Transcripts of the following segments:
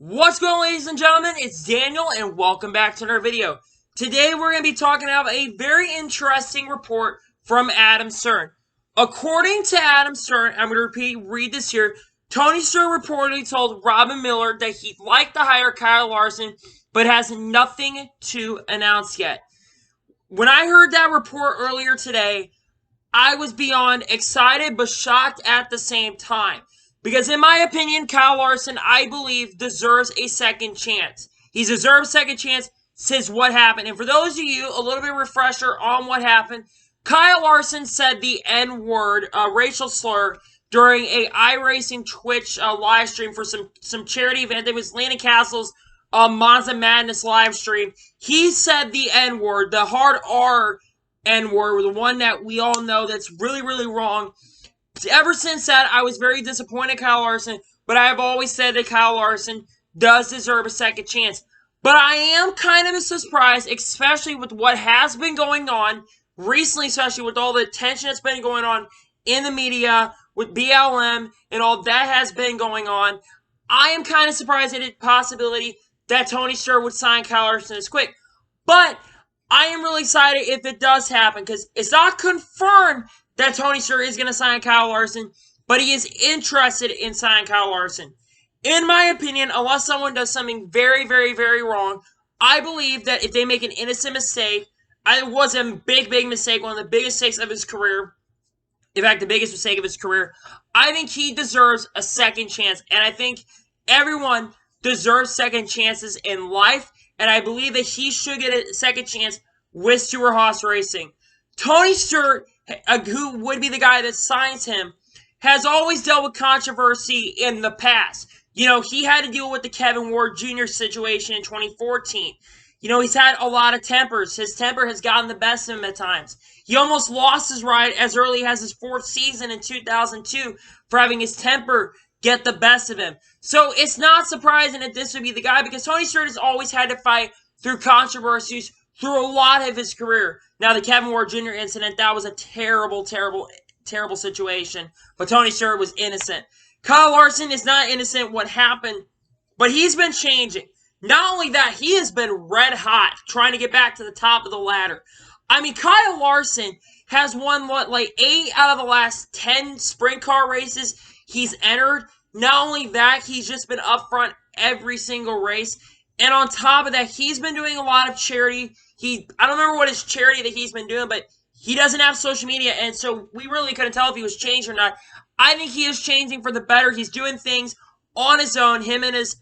What's going on, ladies and gentlemen? It's Daniel, and welcome back to another video. Today, we're going to be talking about a very interesting report from Adam Stern. According to Adam Stern, I'm going to read this here. Tony Stern reportedly told Robin Miller that he'd like to hire Kyle Larson, but has nothing to announce yet. When I heard that report earlier today, I was beyond excited but shocked at the same time. Because in my opinion, Kyle Larson, I believe, deserves a second chance. He's deserved a second chance since what happened. And for those of you, a little bit of refresher on what happened, Kyle Larson said the N-word, racial slur, during a iRacing Twitch live stream for some charity event. It was Landon Castle's Monza Madness live stream. He said the N-word, the hard R N-word, the one that we all know that's really, really wrong. Ever since that, I was very disappointed in Kyle Larson, but I have always said that Kyle Larson does deserve a second chance. But I am kind of surprised, especially with what has been going on recently, especially with all the attention that's been going on in the media, with BLM, and all that has been going on. I am kind of surprised at the possibility that Tony Stewart would sign Kyle Larson this quick. But I am really excited if it does happen, because it's not confirmed that Tony Stewart is going to sign Kyle Larson, but he is interested in signing Kyle Larson. In my opinion, unless someone does something very, very, very wrong, I believe that if they make an innocent mistake, it was a big, big mistake, one of the biggest mistakes of his career, in fact, the biggest mistake of his career, I think he deserves a second chance, and I think everyone deserves second chances in life, and I believe that he should get a second chance with Stewart-Haas Racing. Tony Stewart, who would be the guy that signs him, has always dealt with controversy in the past. You know, he had to deal with the Kevin Ward Jr. situation in 2014. You know, he's had a lot of tempers. His temper has gotten the best of him at times. He almost lost his ride as early as his fourth season in 2002 for having his temper get the best of him. So it's not surprising that this would be the guy, because Tony Stewart has always had to fight through controversies through a lot of his career. Now, the Kevin Ward Jr. incident, that was a terrible, terrible, terrible situation. But Tony Stewart was innocent. Kyle Larson is not innocent what happened, but he's been changing. Not only that, he has been red hot trying to get back to the top of the ladder. I mean, Kyle Larson has won, like 8 out of the last 10 sprint car races he's entered. Not only that, he's just been up front every single race. And on top of that, he's been doing a lot of charity. I don't remember what his charity that he's been doing, but he doesn't have social media, and so we really couldn't tell if he was changed or not. I think he is changing for the better. He's doing things on his own. Him and his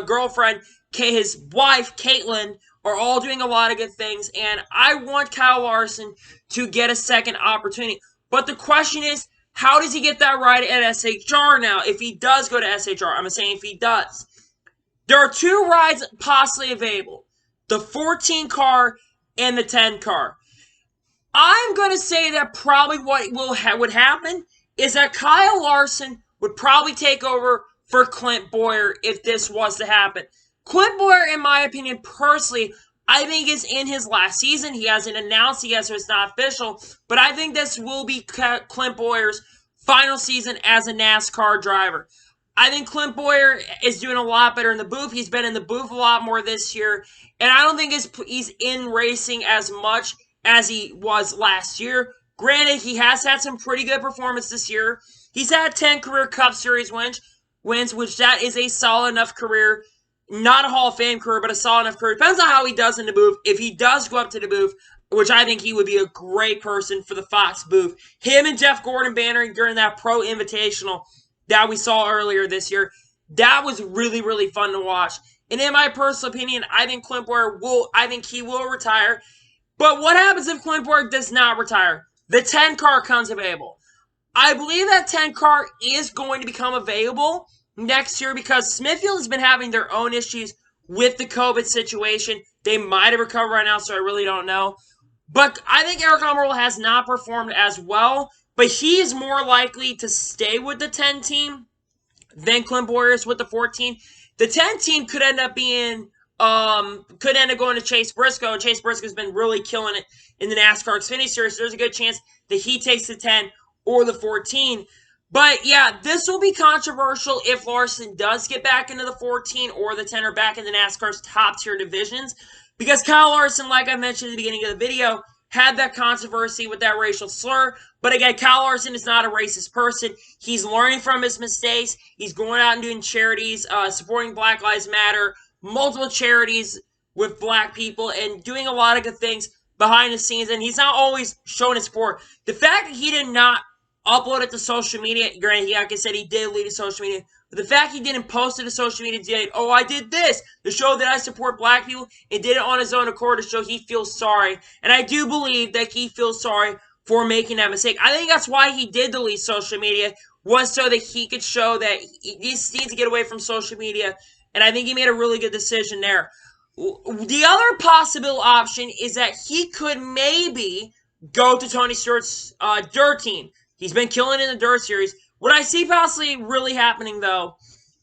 girlfriend, his wife, Caitlin, are all doing a lot of good things, and I want Kyle Larson to get a second opportunity. But the question is, how does he get that ride at SHR now, if he does go to SHR? I'm saying if he does. There are 2 rides possibly available. The 14 car and the 10 car. I'm going to say that probably what would happen is that Kyle Larson would probably take over for Clint Bowyer if this was to happen. Clint Bowyer, in my opinion, personally, I think is in his last season. He hasn't announced it yet, so it's not official. But I think this will be Clint Bowyer's final season as a NASCAR driver. I think Clint Bowyer is doing a lot better in the booth. He's been in the booth a lot more this year. And I don't think he's in racing as much as he was last year. Granted, he has had some pretty good performance this year. He's had 10 career Cup Series wins, which that is a solid enough career. Not a Hall of Fame career, but a solid enough career. Depends on how he does in the booth. If he does go up to the booth, which I think he would be a great person for the Fox booth. Him and Jeff Gordon bantering during that Pro Invitational that we saw earlier this year, that was really, really fun to watch. And in my personal opinion, I think Clint Bowyer he will retire. But what happens if Clint Bowyer does not retire? The 10 car comes available. I believe that 10 car is going to become available next year because Smithfield has been having their own issues with the COVID situation. They might have recovered right now, so I really don't know. But I think Eric Almirola has not performed as well, but he is more likely to stay with the 10 team than Clint Bowyer is with the 14. The 10 team could end up going to Chase Briscoe, and Chase Briscoe's been really killing it in the NASCAR Xfinity Series, so there's a good chance that he takes the 10 or the 14. But yeah, this will be controversial if Larson does get back into the 14 or the 10 or back into NASCAR's top tier divisions. Because Kyle Larson, like I mentioned at the beginning of the video, had that controversy with that racial slur. But again, Kyle Larson is not a racist person. He's learning from his mistakes. He's going out and doing charities, supporting Black Lives Matter, multiple charities with black people, and doing a lot of good things behind the scenes. And he's not always showing his support. The fact that he did not upload it to social media. Granted, like I said, he did leave to social media. But the fact he didn't post it to social media today, oh, I did this to show that I support black people, and did it on his own accord to show he feels sorry. And I do believe that he feels sorry for making that mistake. I think that's why he did delete social media, was so that he could show that he needs to get away from social media. And I think he made a really good decision there. The other possible option is that he could maybe go to Tony Stewart's dirt team. He's been killing in the dirt series. What I see possibly really happening, though,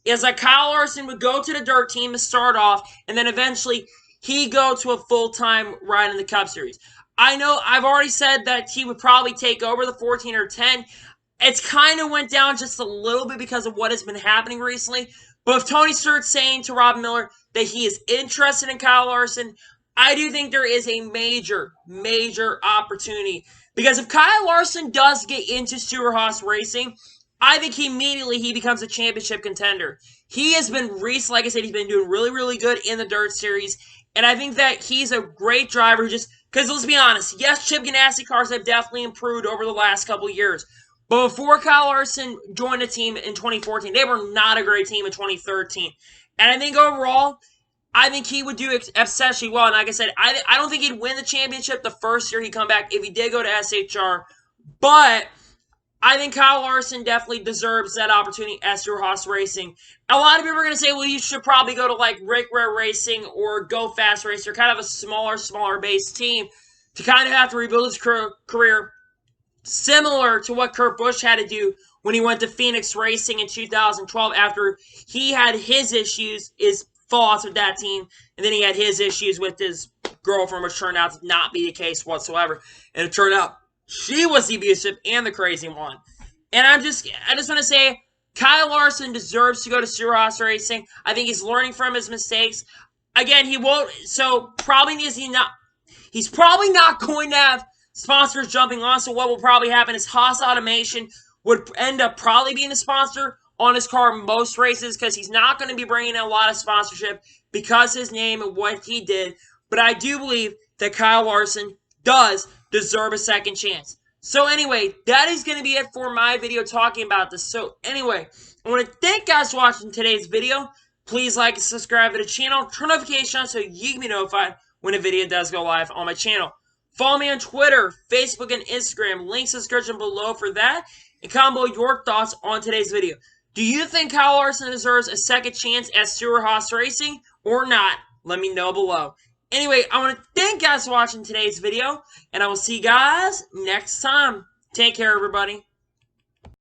is that Kyle Larson would go to the dirt team to start off, and then eventually he go to a full-time ride in the Cup Series. I know I've already said that he would probably take over the 14 or 10. It's kind of went down just a little bit because of what has been happening recently. But if Tony Stewart's saying to Rob Miller that he is interested in Kyle Larson, I do think there is a major, major opportunity. Because if Kyle Larson does get into Stewart-Haas racing, I think immediately he becomes a championship contender. He has been recently, like I said, he's been doing really, really good in the dirt series. And I think that he's a great driver who just, because let's be honest, yes, Chip Ganassi cars have definitely improved over the last couple of years. But before Kyle Larson joined the team in 2014, they were not a great team in 2013. And I think overall, I think he would do exceptionally well. And like I said, I don't think he'd win the championship the first year he come back if he did go to SHR. But I think Kyle Larson definitely deserves that opportunity at Stewart-Haas Racing. A lot of people are going to say, well, you should probably go to like Rick Rare Racing or Go Fast Racer, kind of a smaller base team to kind of have to rebuild his career, similar to what Kurt Busch had to do when he went to Phoenix Racing in 2012 after he had his issues, his faults with that team, and then he had his issues with his girlfriend, which turned out to not be the case whatsoever. And it turned out she was the abusive and the crazy one. And I just want to say, Kyle Larson deserves to go to Stewart-Haas Racing. I think he's learning from his mistakes. Again, he won't, so probably he's probably not going to have sponsors jumping on. So what will probably happen is Haas Automation would end up probably being the sponsor on his car most races, because he's not going to be bringing in a lot of sponsorship because his name and what he did. But I do believe that Kyle Larson does deserve a second chance. So anyway, that is going to be it for my video talking about this. So anyway, I want to thank you guys for watching today's video. Please like and subscribe to the channel. Turn notifications on so you can be notified when a video does go live on my channel. Follow me on Twitter, Facebook, and Instagram. Links in the description below for that. And comment below your thoughts on today's video. Do you think Kyle Larson deserves a second chance at Stewart-Haas Racing or not? Let me know below. Anyway, I want to thank you guys for watching today's video, and I will see you guys next time. Take care, everybody.